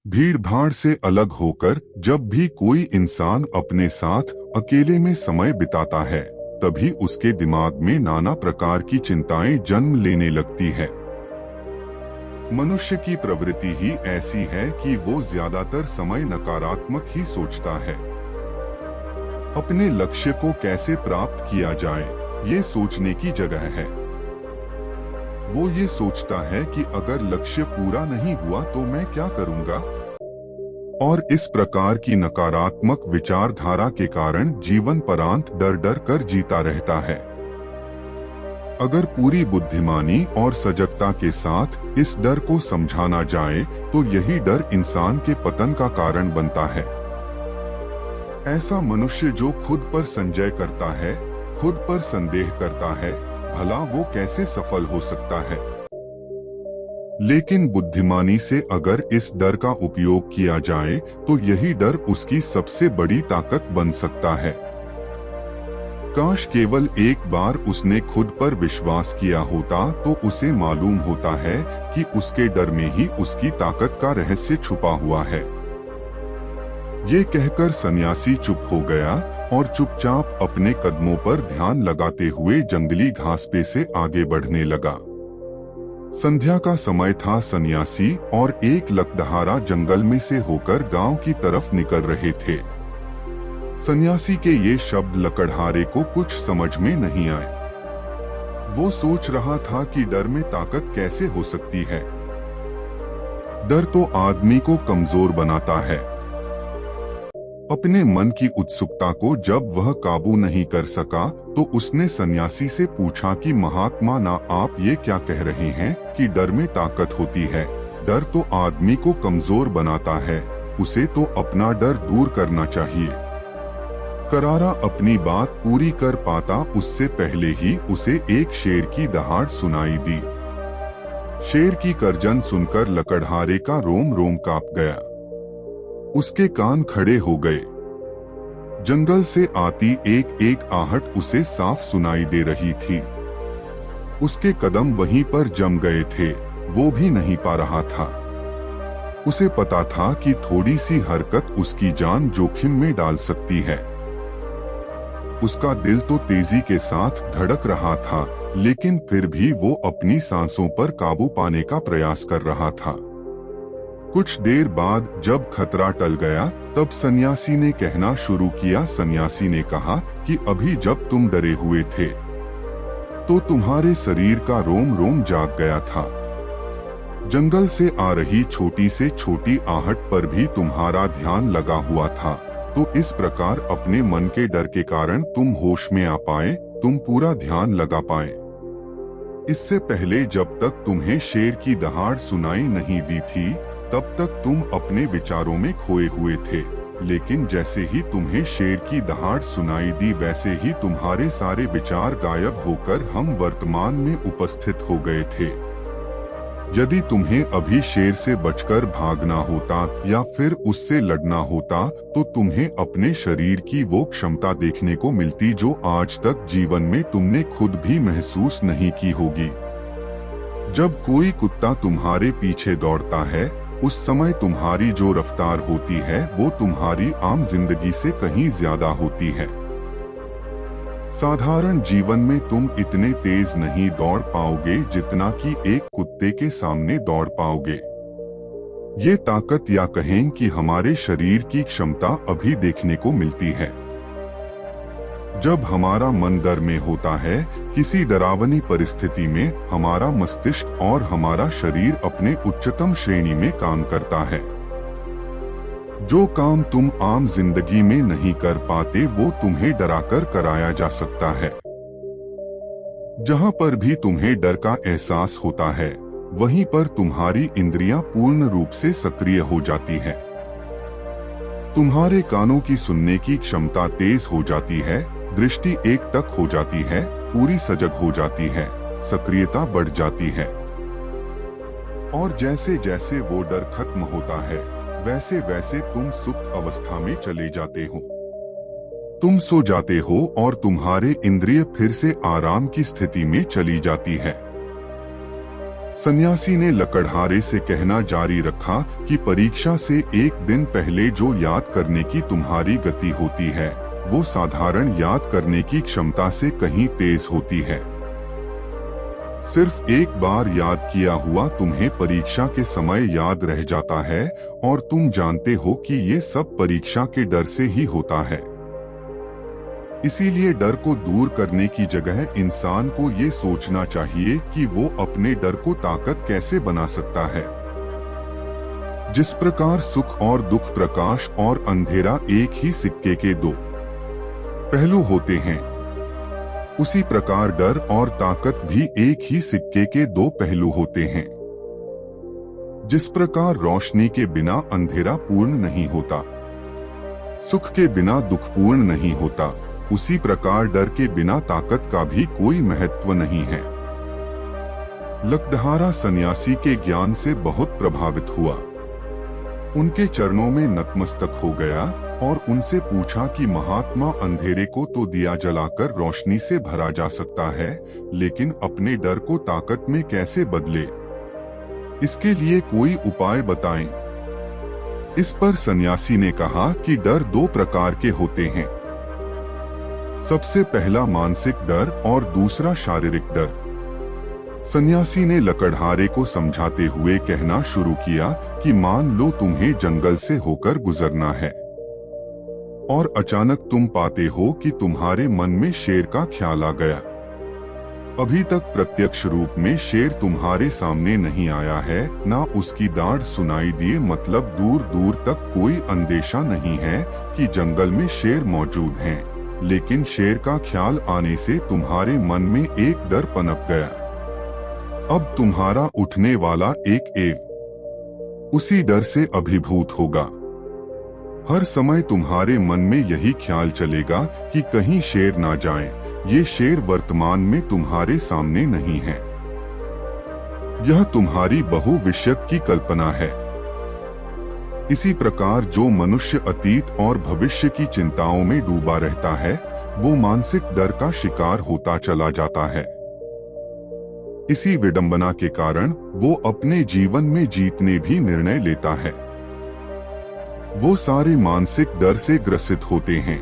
भीड़ भाड़ से अलग होकर जब भी कोई इंसान अपने साथ अकेले में समय बिताता है, तभी उसके दिमाग में नाना प्रकार की चिंताएं जन्म लेने लगती है। मनुष्य की प्रवृत्ति ही ऐसी है कि वो ज्यादातर समय नकारात्मक ही सोचता है। अपने लक्ष्य को कैसे प्राप्त किया जाए, ये सोचने की जगह है। वो ये सोचता है कि अगर लक्ष्य पूरा नहीं हुआ तो मैं क्या करूंगा, और इस प्रकार की नकारात्मक विचारधारा के कारण जीवन परांत डर डर कर जीता रहता है। अगर पूरी बुद्धिमानी और सजगता के साथ इस डर को समझाना जाए तो यही डर इंसान के पतन का कारण बनता है। ऐसा मनुष्य जो खुद पर संजय करता है, खुद पर संदेह करता है, भला वो कैसे सफल हो सकता है। लेकिन बुद्धिमानी से अगर इस डर का उपयोग किया जाए तो यही डर उसकी सबसे बड़ी ताकत बन सकता है। काश केवल एक बार उसने खुद पर विश्वास किया होता तो उसे मालूम होता है कि उसके डर में ही उसकी ताकत का रहस्य छुपा हुआ है। ये कहकर सन्यासी चुप हो गया और चुपचाप अपने कदमों पर ध्यान लगाते हुए जंगली घास पे से आगे बढ़ने लगा। संध्या का समय था। सन्यासी और एक लकदहारा जंगल में से होकर गांव की तरफ निकल रहे थे। सन्यासी के ये शब्द लकड़हारे को कुछ समझ में नहीं आए। वो सोच रहा था कि डर में ताकत कैसे हो सकती है। डर तो आदमी को कमजोर बनाता है। अपने मन की उत्सुकता को जब वह काबू नहीं कर सका तो उसने सन्यासी से पूछा कि महात्मा ना, आप ये क्या कह रहे हैं कि डर में ताकत होती है? डर तो आदमी को कमजोर बनाता है, उसे तो अपना डर दूर करना चाहिए। करारा अपनी बात पूरी कर पाता उससे पहले ही उसे एक शेर की दहाड़ सुनाई दी। शेर की गर्जन सुनकर लकड़हारे का रोम रोम कांप गया। उसके कान खड़े हो गए। जंगल से आती एक एक आहट उसे साफ सुनाई दे रही थी। उसके कदम वहीं पर जम गए थे, वो भी नहीं पा रहा था। उसे पता था कि थोड़ी सी हरकत उसकी जान जोखिम में डाल सकती है। उसका दिल तो तेजी के साथ धड़क रहा था, लेकिन फिर भी वो अपनी सांसों पर काबू पाने का प्रयास कर रहा था। कुछ देर बाद जब खतरा टल गया तब सन्यासी ने कहना शुरू किया। सन्यासी ने कहा कि अभी जब तुम डरे हुए थे तो तुम्हारे शरीर का रोम रोम जाग गया था। जंगल से आ रही छोटी से छोटी आहट पर भी तुम्हारा ध्यान लगा हुआ था। तो इस प्रकार अपने मन के डर के कारण तुम होश में आ पाए, तुम पूरा ध्यान लगा पाए। इससे पहले जब तक तुम्हें शेर की दहाड़ सुनाई नहीं दी थी तब तक तुम अपने विचारों में खोए हुए थे, लेकिन जैसे ही तुम्हें शेर की दहाड़ सुनाई दी वैसे ही तुम्हारे सारे विचार गायब होकर हम वर्तमान में उपस्थित हो गए थे। यदि तुम्हें अभी शेर से बचकर भागना होता या फिर उससे लड़ना होता तो तुम्हें अपने शरीर की वो क्षमता देखने को मिलती जो आज तक जीवन में तुमने खुद भी महसूस नहीं की होगी। जब कोई कुत्ता तुम्हारे पीछे दौड़ता है उस समय तुम्हारी जो रफ्तार होती है वो तुम्हारी आम जिंदगी से कहीं ज्यादा होती है। साधारण जीवन में तुम इतने तेज नहीं दौड़ पाओगे जितना कि एक कुत्ते के सामने दौड़ पाओगे। ये ताकत या कहें कि हमारे शरीर की क्षमता अभी देखने को मिलती है। जब हमारा मन डर में होता है, किसी डरावनी परिस्थिति में हमारा मस्तिष्क और हमारा शरीर अपने उच्चतम श्रेणी में काम करता है। जो काम तुम आम जिंदगी में नहीं कर पाते वो तुम्हें डराकर कराया जा सकता है। जहां पर भी तुम्हें डर का एहसास होता है वहीं पर तुम्हारी इंद्रियां पूर्ण रूप से सक्रिय हो जाती है। तुम्हारे कानों की सुनने की क्षमता तेज हो जाती है, दृष्टि एक टक हो जाती है, पूरी सजग हो जाती है, सक्रियता बढ़ जाती है। और जैसे जैसे वो डर खत्म होता है वैसे वैसे तुम सुप्त अवस्था में चले जाते हो। तुम सो जाते हो और तुम्हारे इंद्रिय फिर से आराम की स्थिति में चली जाती है। सन्यासी ने लकड़हारे से कहना जारी रखा कि परीक्षा से एक दिन पहले जो याद करने की तुम्हारी गति होती है वो साधारण याद करने की क्षमता से कहीं तेज होती है। सिर्फ एक बार याद किया हुआ तुम्हें परीक्षा के समय याद रह जाता है और तुम जानते हो कि ये सब परीक्षा के डर से ही होता है। इसीलिए डर को दूर करने की जगह इंसान को ये सोचना चाहिए कि वो अपने डर को ताकत कैसे बना सकता है। जिस प्रकार सुख और दुख, प्रकाश और अंधेरा एक ही सिक्के के दो पहलू होते हैं, उसी प्रकार डर और ताकत भी एक ही सिक्के के दो पहलू होते हैं। जिस प्रकार रोशनी के बिना अंधेरा पूर्ण नहीं होता, सुख के बिना दुख पूर्ण नहीं होता, उसी प्रकार डर के बिना ताकत का भी कोई महत्व नहीं है। लकड़हारा सन्यासी के ज्ञान से बहुत प्रभावित हुआ। उनके चरणों में नतमस्तक हो गया और उनसे पूछा कि महात्मा, अंधेरे को तो दिया जलाकर रोशनी से भरा जा सकता है, लेकिन अपने डर को ताकत में कैसे बदले? इसके लिए कोई उपाय बताएं। इस पर सन्यासी ने कहा कि डर दो प्रकार के होते हैं। सबसे पहला मानसिक डर और दूसरा शारीरिक डर। सन्यासी ने लकड़हारे को समझाते हुए कहना शुरू किया कि मान लो तुम्हें जंगल से होकर गुजरना है और अचानक तुम पाते हो कि तुम्हारे मन में शेर का ख्याल आ गया। अभी तक प्रत्यक्ष रूप में शेर तुम्हारे सामने नहीं आया है, ना उसकी दाढ़ सुनाई दिए, मतलब दूर दूर तक कोई अंदेशा नहीं है कि जंगल में शेर मौजूद हैं, लेकिन शेर का ख्याल आने से तुम्हारे मन में एक डर पनप गया। अब तुम्हारा उठने वाला एक उसी डर से अभिभूत होगा। हर समय तुम्हारे मन में यही ख्याल चलेगा कि कहीं शेर ना जाए। ये शेर वर्तमान में तुम्हारे सामने नहीं है, यह तुम्हारी बहुविष्यक की कल्पना है। इसी प्रकार जो मनुष्य अतीत और भविष्य की चिंताओं में डूबा रहता है, वो मानसिक डर का शिकार होता चला जाता है। इसी विडंबना के कारण वो अपने जीवन में जीतने भी निर्णय लेता है। वो सारे मानसिक डर से ग्रसित होते हैं।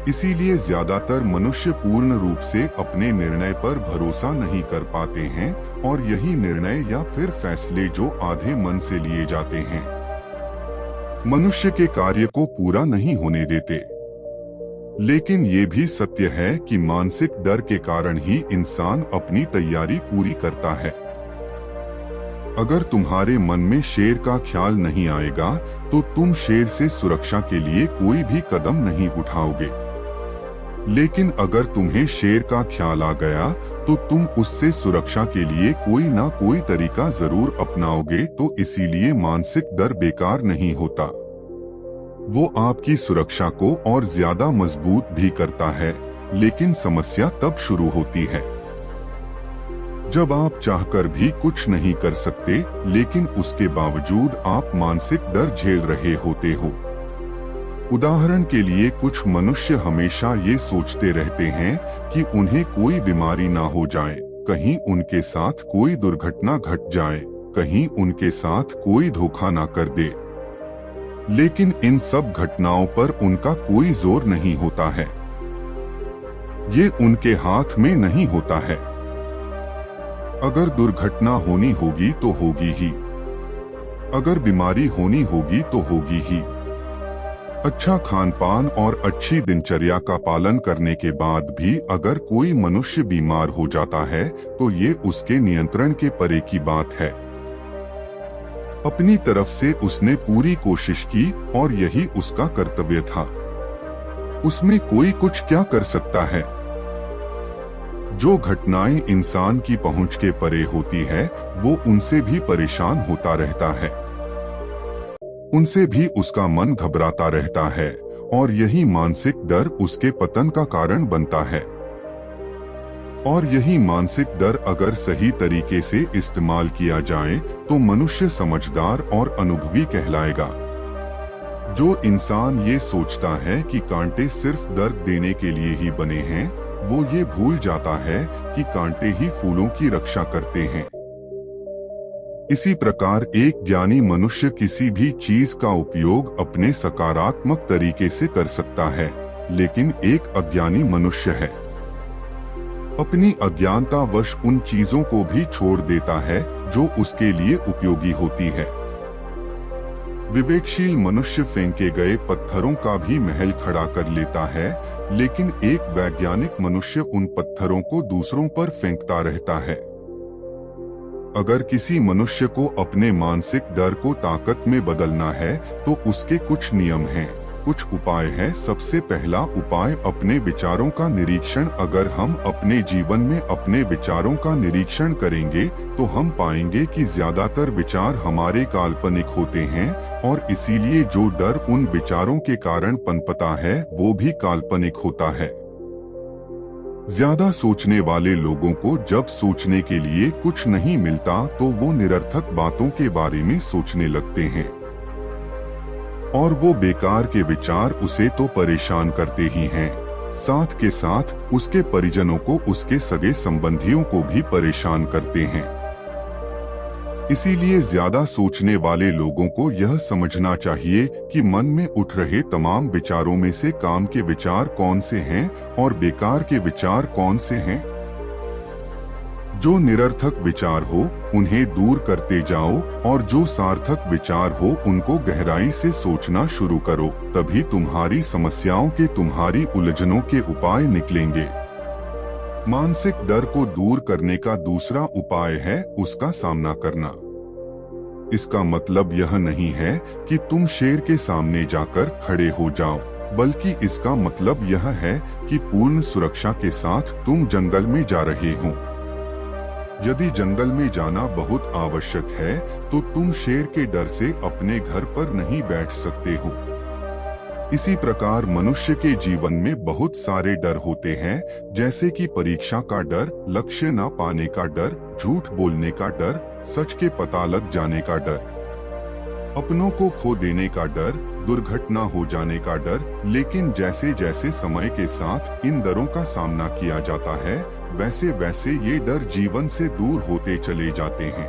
इसीलिए ज्यादातर मनुष्य पूर्ण रूप से अपने निर्णय पर भरोसा नहीं कर पाते हैं और यही निर्णय या फिर फैसले जो आधे मन से लिए जाते हैं, मनुष्य के कार्य को पूरा नहीं होने देते। लेकिन ये भी सत्य है कि मानसिक डर के कारण ही इंसान अपनी तैयारी पूरी करता है। अगर तुम्हारे मन में शेर का ख्याल नहीं आएगा तो तुम शेर से सुरक्षा के लिए कोई भी कदम नहीं उठाओगे। लेकिन अगर तुम्हें शेर का ख्याल आ गया तो तुम उससे सुरक्षा के लिए कोई ना कोई तरीका जरूर अपनाओगे। तो इसीलिए मानसिक डर बेकार नहीं होता, वो आपकी सुरक्षा को और ज्यादा मजबूत भी करता है। लेकिन समस्या तब शुरू होती है जब आप चाहकर भी कुछ नहीं कर सकते, लेकिन उसके बावजूद आप मानसिक डर झेल रहे होते हो। उदाहरण के लिए कुछ मनुष्य हमेशा ये सोचते रहते हैं कि उन्हें कोई बीमारी ना हो जाए, कहीं उनके साथ कोई दुर्घटना घट जाए, कहीं उनके साथ कोई धोखा ना कर दे। लेकिन इन सब घटनाओं पर उनका कोई जोर नहीं होता है, ये उनके हाथ में नहीं होता है। अगर दुर्घटना होनी होगी तो होगी ही, अगर बीमारी होनी होगी तो होगी ही। अच्छा खान पान और अच्छी दिनचर्या का पालन करने के बाद भी अगर कोई मनुष्य बीमार हो जाता है तो ये उसके नियंत्रण के परे की बात है। अपनी तरफ से उसने पूरी कोशिश की और यही उसका कर्तव्य था। उसमें कोई कुछ क्या कर सकता है? जो घटनाएं इंसान की पहुंच के परे होती है वो उनसे भी परेशान होता रहता है, उनसे भी उसका मन घबराता रहता है और यही मानसिक डर उसके पतन का कारण बनता है। और यही मानसिक डर अगर सही तरीके से इस्तेमाल किया जाए तो मनुष्य समझदार और अनुभवी कहलाएगा। जो इंसान ये सोचता है कि कांटे सिर्फ दर्द देने के लिए ही बने हैं, वो ये भूल जाता है कि कांटे ही फूलों की रक्षा करते हैं। इसी प्रकार एक ज्ञानी मनुष्य किसी भी चीज का उपयोग अपने सकारात्मक तरीके से कर सकता है, लेकिन एक अज्ञानी मनुष्य है अपनी अज्ञानतावश उन चीजों को भी छोड़ देता है जो उसके लिए उपयोगी होती है। विवेकशील मनुष्य फेंके गए पत्थरों का भी महल खड़ा कर लेता है, लेकिन एक वैज्ञानिक मनुष्य उन पत्थरों को दूसरों पर फेंकता रहता है। अगर किसी मनुष्य को अपने मानसिक डर को ताकत में बदलना है तो उसके कुछ नियम हैं, कुछ उपाय हैं। सबसे पहला उपाय अपने विचारों का निरीक्षण। अगर हम अपने जीवन में अपने विचारों का निरीक्षण करेंगे तो हम पाएंगे कि ज्यादातर विचार हमारे काल्पनिक होते हैं और इसीलिए जो डर उन विचारों के कारण पनपता है वो भी काल्पनिक होता है। ज्यादा सोचने वाले लोगों को जब सोचने के लिए कुछ नहीं मिलता तो वो निरर्थक बातों के बारे में सोचने लगते हैं और वो बेकार के विचार उसे तो परेशान करते ही हैं, साथ के साथ उसके परिजनों को, उसके सगे संबंधियों को भी परेशान करते हैं। इसीलिए ज्यादा सोचने वाले लोगों को यह समझना चाहिए कि मन में उठ रहे तमाम विचारों में से काम के विचार कौन से हैं और बेकार के विचार कौन से हैं। जो निरर्थक विचार हो उन्हें दूर करते जाओ और जो सार्थक विचार हो उनको गहराई से सोचना शुरू करो, तभी तुम्हारी समस्याओं के, तुम्हारी उलझनों के उपाय निकलेंगे। मानसिक डर को दूर करने का दूसरा उपाय है उसका सामना करना। इसका मतलब यह नहीं है कि तुम शेर के सामने जाकर खड़े हो जाओ, बल्कि इसका मतलब यह है कि पूर्ण सुरक्षा के साथ तुम जंगल में जा रहे हो। यदि जंगल में जाना बहुत आवश्यक है तो तुम शेर के डर से अपने घर पर नहीं बैठ सकते हो। इसी प्रकार मनुष्य के जीवन में बहुत सारे डर होते हैं, जैसे कि परीक्षा का डर, लक्ष्य न पाने का डर, झूठ बोलने का डर, सच के पता लग जाने का डर, अपनों को खो देने का डर, दुर्घटना हो जाने का डर। लेकिन जैसे जैसे समय के साथ इन डरों का सामना किया जाता है वैसे वैसे ये डर जीवन से दूर होते चले जाते हैं।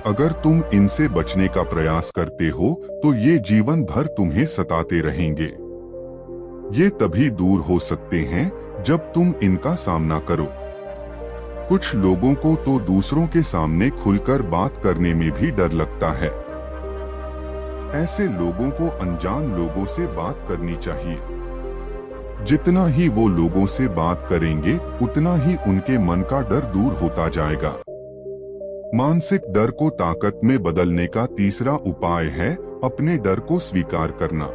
अगर तुम इनसे बचने का प्रयास करते हो तो ये जीवन भर तुम्हें सताते रहेंगे। ये तभी दूर हो सकते हैं जब तुम इनका सामना करो। कुछ लोगों को तो दूसरों के सामने खुलकर बात करने में भी डर लगता है। ऐसे लोगों को अनजान लोगों से बात करनी चाहिए। जितना ही वो लोगों से बात करेंगे उतना ही उनके मन का डर दूर होता जाएगा। मानसिक डर को ताकत में बदलने का तीसरा उपाय है अपने डर को स्वीकार करना।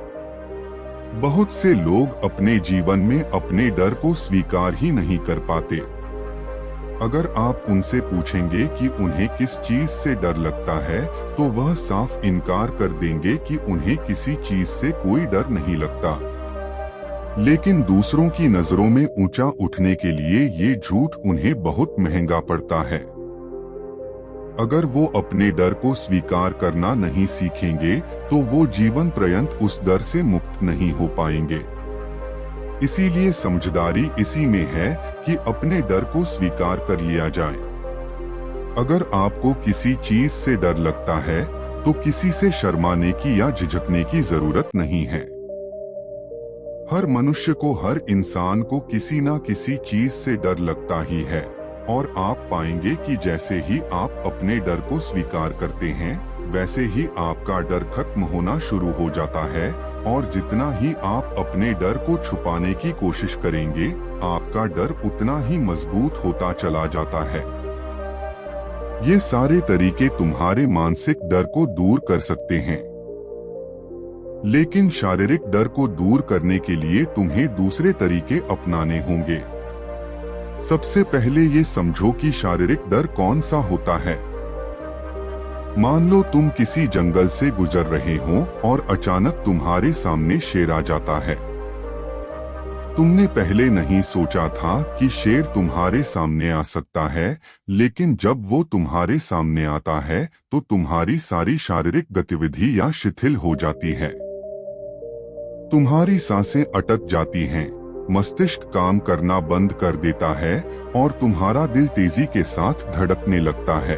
बहुत से लोग अपने जीवन में अपने डर को स्वीकार ही नहीं कर पाते। अगर आप उनसे पूछेंगे कि उन्हें किस चीज से डर लगता है तो वह साफ इनकार कर देंगे कि उन्हें किसी चीज से कोई डर नहीं लगता। लेकिन दूसरों की नजरों में ऊंचा उठने के लिए ये झूठ उन्हें बहुत महंगा पड़ता है। अगर वो अपने डर को स्वीकार करना नहीं सीखेंगे तो वो जीवन पर्यंत उस डर से मुक्त नहीं हो पाएंगे। इसीलिए समझदारी इसी में है कि अपने डर को स्वीकार कर लिया जाए। अगर आपको किसी चीज से डर लगता है तो किसी से शर्माने की या झिझकने की जरूरत नहीं है। हर मनुष्य को, हर इंसान को किसी ना किसी चीज से डर लगता ही है और आप पाएंगे कि जैसे ही आप अपने डर को स्वीकार करते हैं वैसे ही आपका डर खत्म होना शुरू हो जाता है और जितना ही आप अपने डर को छुपाने की कोशिश करेंगे आपका डर उतना ही मजबूत होता चला जाता है। ये सारे तरीके तुम्हारे मानसिक डर को दूर कर सकते हैं, लेकिन शारीरिक डर को दूर करने के लिए तुम्हें दूसरे तरीके अपनाने होंगे। सबसे पहले ये समझो कि शारीरिक डर कौन सा होता है। मान लो तुम किसी जंगल से गुजर रहे हो और अचानक तुम्हारे सामने शेर आ जाता है। तुमने पहले नहीं सोचा था कि शेर तुम्हारे सामने आ सकता है, लेकिन जब वो तुम्हारे सामने आता है तो तुम्हारी सारी शारीरिक गतिविधि या शिथिल हो जाती है। तुम्हारी सांसें अटक जाती हैं, मस्तिष्क काम करना बंद कर देता है और तुम्हारा दिल तेजी के साथ धड़कने लगता है।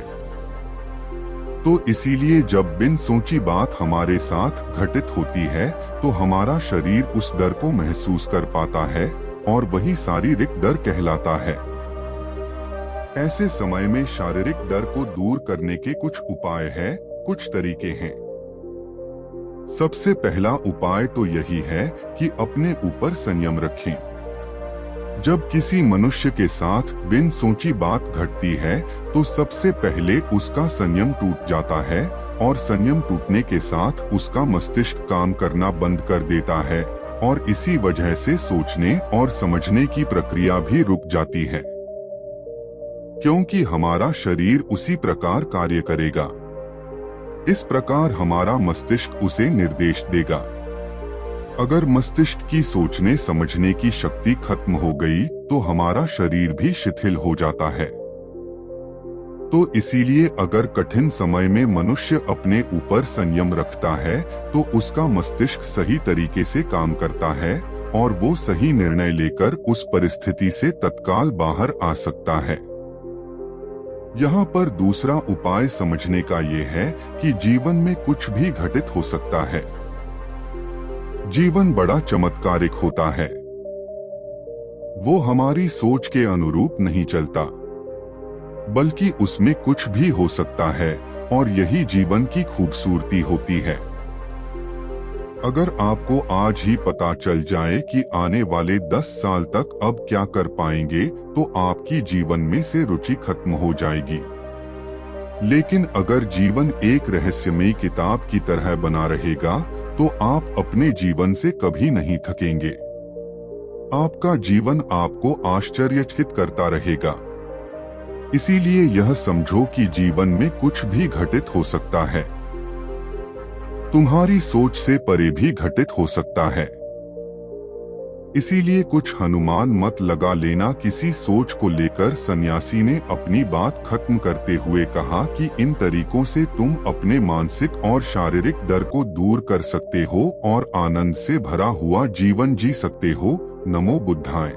तो इसीलिए जब बिन सोची बात हमारे साथ घटित होती है तो हमारा शरीर उस डर को महसूस कर पाता है और वही शारीरिक डर कहलाता है। ऐसे समय में शारीरिक डर को दूर करने के कुछ उपाय हैं, कुछ तरीके हैं। सबसे पहला उपाय तो यही है कि अपने ऊपर संयम रखें। जब किसी मनुष्य के साथ बिन सोची बात घटती है तो सबसे पहले उसका संयम टूट जाता है और संयम टूटने के साथ उसका मस्तिष्क काम करना बंद कर देता है और इसी वजह से सोचने और समझने की प्रक्रिया भी रुक जाती है, क्योंकि हमारा शरीर उसी प्रकार कार्य करेगा। इस प्रकार हमारा मस्तिष्क उसे निर्देश देगा। अगर मस्तिष्क की सोचने समझने की शक्ति खत्म हो गई तो हमारा शरीर भी शिथिल हो जाता है। तो इसीलिए अगर कठिन समय में मनुष्य अपने ऊपर संयम रखता है तो उसका मस्तिष्क सही तरीके से काम करता है और वो सही निर्णय लेकर उस परिस्थिति से तत्काल बाहर आ सकता है। यहाँ पर दूसरा उपाय समझने का ये है कि जीवन में कुछ भी घटित हो सकता है। जीवन बड़ा चमत्कारिक होता है, वो हमारी सोच के अनुरूप नहीं चलता, बल्कि उसमें कुछ भी हो सकता है और यही जीवन की खूबसूरती होती है। अगर आपको आज ही पता चल जाए कि आने वाले 10 साल तक अब क्या कर पाएंगे तो आपकी जीवन में से रुचि खत्म हो जाएगी। लेकिन अगर जीवन एक रहस्यमयी किताब की तरह बना रहेगा तो आप अपने जीवन से कभी नहीं थकेंगे। आपका जीवन आपको आश्चर्यचकित करता रहेगा। इसीलिए यह समझो कि जीवन में कुछ भी घटित हो सकता है, तुम्हारी सोच से परे भी घटित हो सकता है। इसीलिए कुछ अनुमान मत लगा लेना। किसी सोच को लेकर सन्यासी ने अपनी बात खत्म करते हुए कहा कि इन तरीकों से तुम अपने मानसिक और शारीरिक डर को दूर कर सकते हो और आनंद से भरा हुआ जीवन जी सकते हो। नमो बुद्धाय।